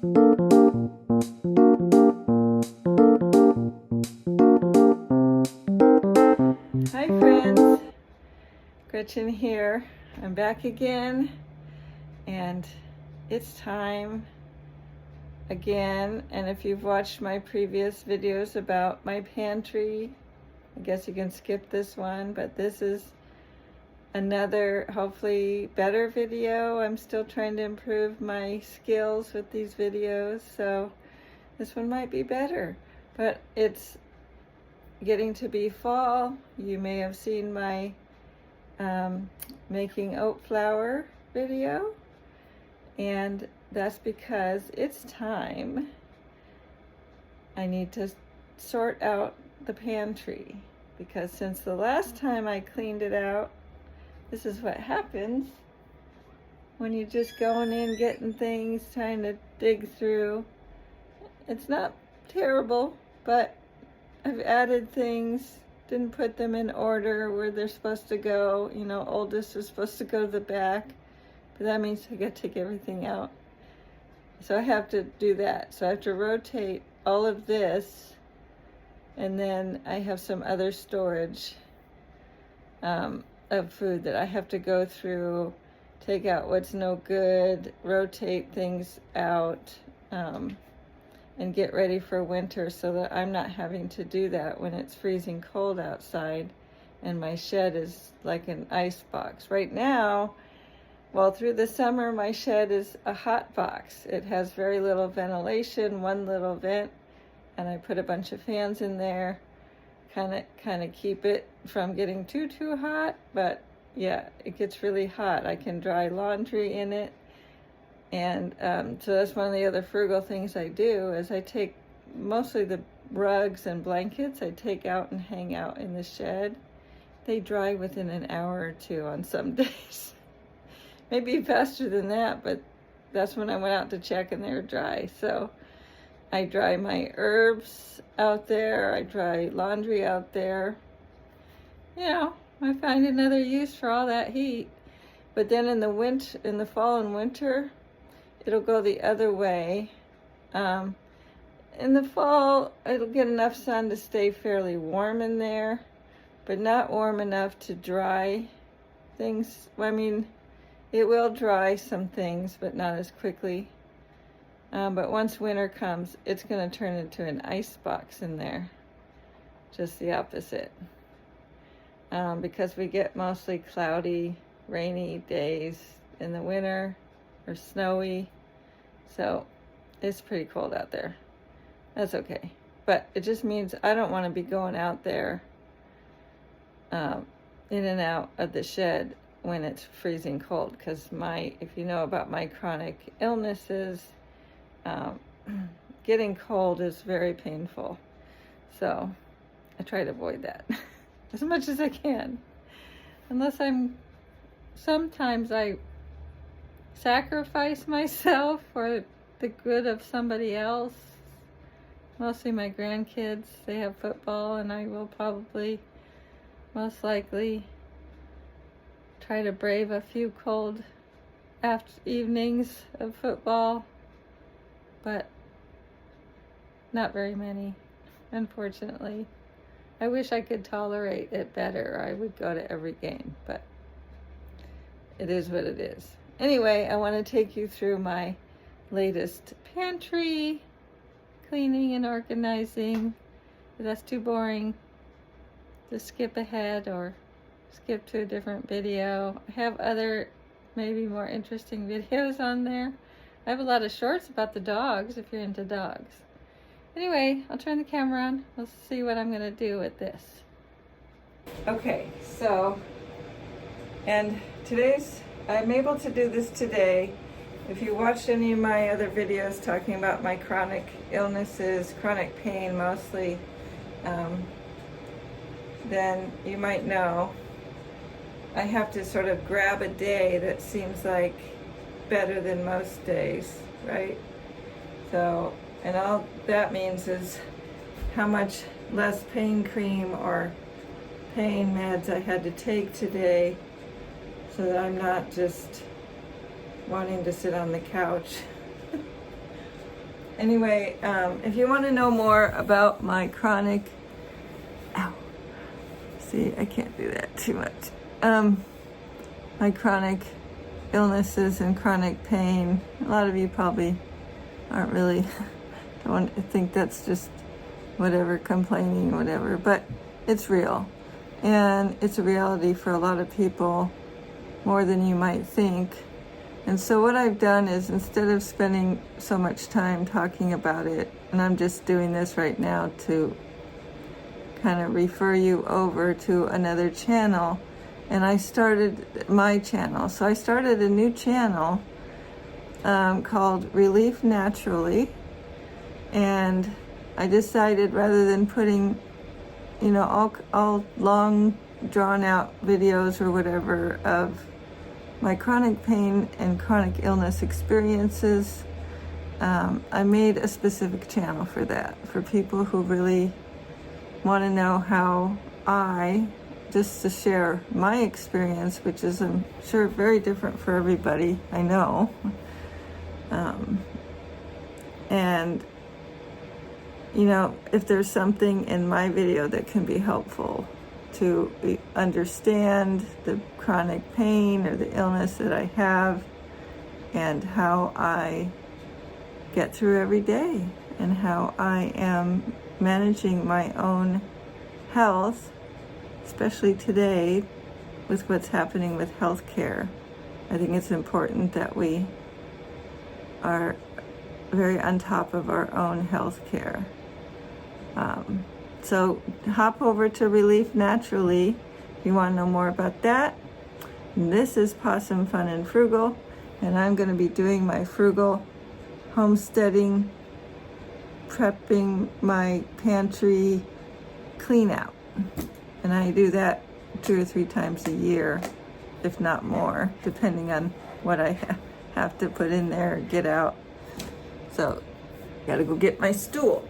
Hi friends, Gretchen here. I'm back again and it's time again. And if you've watched my previous videos about my pantry, I guess you can skip this one, but this is another hopefully better video. I'm still trying to improve my skills with these videos, so this one might be better. But it's getting to be fall. You may have seen my making oat flour video, and that's because it's time. I need to sort out the pantry, because since the last time I cleaned it out, this is what happens when you're just going in, getting things, trying to dig through. It's not terrible, but I've added things, didn't put them in order where they're supposed to go. You know, oldest is supposed to go to the back, but that means I gotta take everything out. So I have to do that. So I have to rotate all of this, and then I have some other storage of food that I have to go through, take out what's no good, rotate things out, and get ready for winter, so that I'm not having to do that when it's freezing cold outside and my shed is like an ice box. Right now, well, through the summer, my shed is a hot box. It has very little ventilation, one little vent, and I put a bunch of fans in there, kind of keep it from getting too hot. But yeah, it gets really hot. I can dry laundry in it. And so that's one of the other frugal things I do, is I take mostly the rugs and blankets, I take out and hang out in the shed. They dry within an hour or two on some days. Maybe faster than that, but that's when I went out to check and they were dry. So I dry my herbs out there, I dry laundry out there. You know, I find another use for all that heat. But then in the fall and winter, it'll go the other way. In the fall, it'll get enough sun to stay fairly warm in there, but not warm enough to dry things. I mean, it will dry some things, but not as quickly. But once winter comes, it's going to turn into an ice box in there. Just the opposite. Because we get mostly cloudy, rainy days in the winter, or snowy. So it's pretty cold out there. That's okay. But it just means I don't want to be going out there in and out of the shed when it's freezing cold, because if you know about my chronic illnesses, getting cold is very painful. So I try to avoid that as much as I can. Sometimes I sacrifice myself for the good of somebody else. Mostly my grandkids, they have football, and I will probably, most likely, try to brave a few cold evenings of football, but not very many, unfortunately. I wish I could tolerate it better. I would go to every game, but it is what it is. Anyway, I want to take you through my latest pantry cleaning and organizing. If that's too boring, just skip ahead or skip to a different video. I have other, maybe more interesting videos on there. I have a lot of shorts about the dogs, if you're into dogs. Anyway, I'll turn the camera on. We'll see what I'm going to do with this. Okay, so, and I'm able to do this today. If you watched any of my other videos talking about my chronic illnesses, chronic pain mostly, then you might know I have to sort of grab a day that seems like better than most days, right? So, and all that means is how much less pain cream or pain meds I had to take today, so that I'm not just wanting to sit on the couch Anyway, if you want to know more about my chronic, see, I can't do that too much. My chronic illnesses and chronic pain. A lot of you probably aren't really, don't think that's just whatever, complaining, whatever, but it's real. And it's a reality for a lot of people, more than you might think. And so what I've done is, instead of spending so much time talking about it, and I'm just doing this right now to kind of refer you over to another channel, and I started my channel. So I started a new channel called Relief Naturally, and I decided, rather than putting, you know, all long drawn out videos or whatever of my chronic pain and chronic illness experiences, I made a specific channel for that, for people who really want to know how just to share my experience, which is, I'm sure, very different for everybody, I know. And, you know, if there's something in my video that can be helpful to understand the chronic pain or the illness that I have, and how I get through every day, and how I am managing my own health, especially today with what's happening with healthcare. I think it's important that we are very on top of our own healthcare. So hop over to Relief Naturally if you want to know more about that. And this is Pawsom Fun and Frugal, and I'm going to be doing my frugal homesteading, prepping my pantry clean out. And I do that 2 or 3 times a year, if not more, depending on what I have to put in there or get out. So, gotta go get my stool.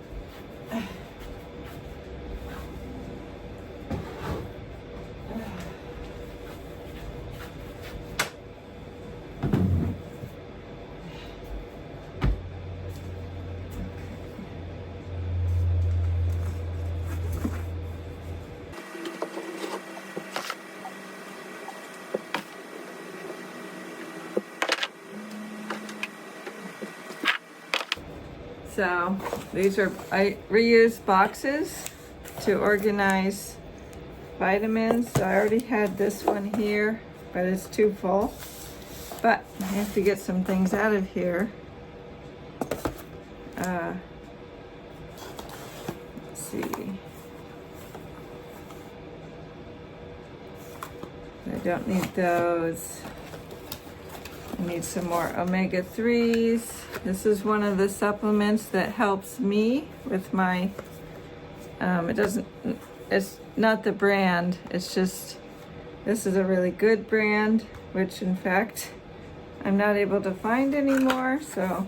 So these are, I reuse boxes to organize vitamins. So I already had this one here, but it's too full. But I have to get some things out of here. Let's see. I don't need those. I need some more omega-3s. This is one of the supplements that helps me with my, it's not the brand, it's just, this is a really good brand, which in fact, I'm not able to find anymore, so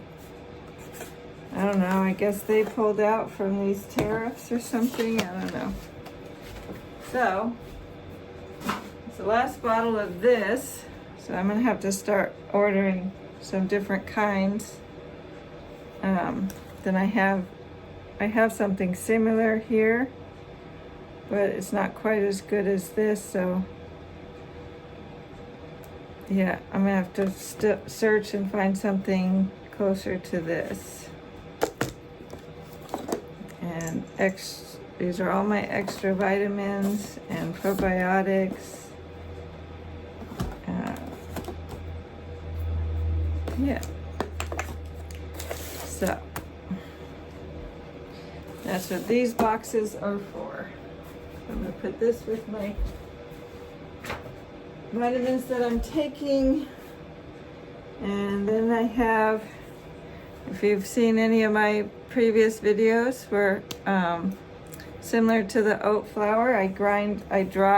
I don't know, I guess they pulled out from these tariffs or something, I don't know. So, it's the last bottle of this. So I'm gonna have to start ordering some different kinds. Then I have something similar here, but it's not quite as good as this. So yeah, I'm gonna have to search and find something closer to this. And these are all my extra vitamins and probiotics. Yeah, so that's what these boxes are for. I'm going to put this with my vitamins that I'm taking, and then I have, if you've seen any of my previous videos, where similar to the oat flour, I dry